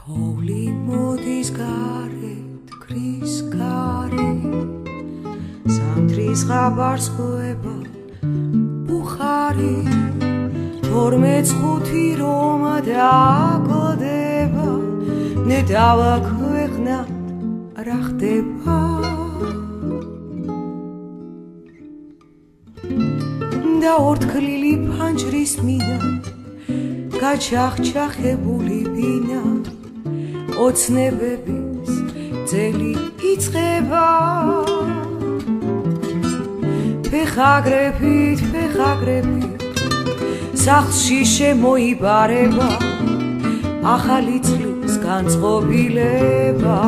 თოვლი მოდის გარეთ ქრის გარე სამთრის ხაბარს ყვება ბუხარი 25 რომ დააკლდება ნედავა ქვეყნად რა ხდება და ორთქლილი ფანჯრის მინა გაჩახჩახებული ბინა ოცნებების ძელი იწყება ფეხაგრებით სახლში შემოიბარება ახალი წლის განწყობილება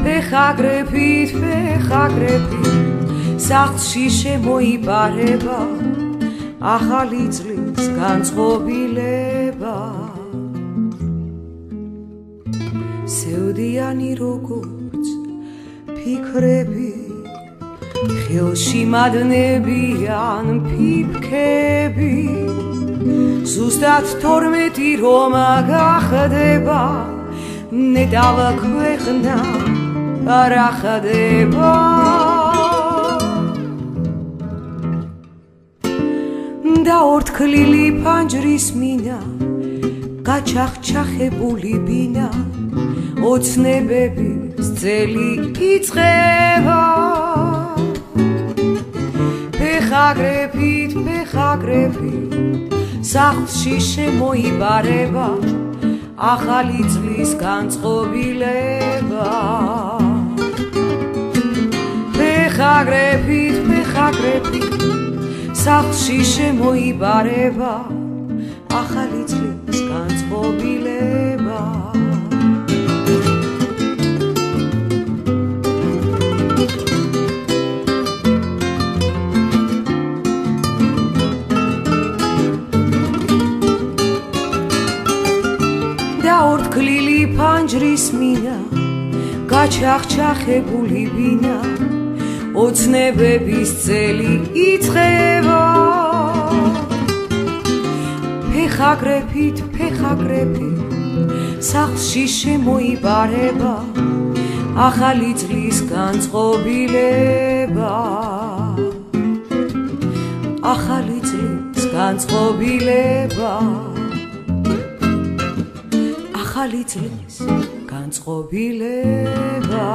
ფეხაგრებით სახლში შემოიბარება ახალი წლის განწყობილება სევდიანი როგორც ფიქრები ხელში მადნებიან ფიფქები ზუსტად 12 რომ გახდება ნედავა ქვეყნა რა ხდება და ორთქლილი ფანჯრის მინა გაჩახჩახებული ბინა ოცნებების ძელი იწყება ფეხაგრებით სახლში შემოიბარება ახალი წლის განწყობილება ფეხაგრებით სახლში შემოიბარება ახალი წლის განწყობილება და ორთქლილი ფანჯრის მინა გაჩახჩახებული ბინა ოცნებების ძელი იწყება ფეხაგრებით სახლში შემოიბარება ახალი წლის განწყობილება ახალი წლის განწყობილება ახალი წლის განწყობილება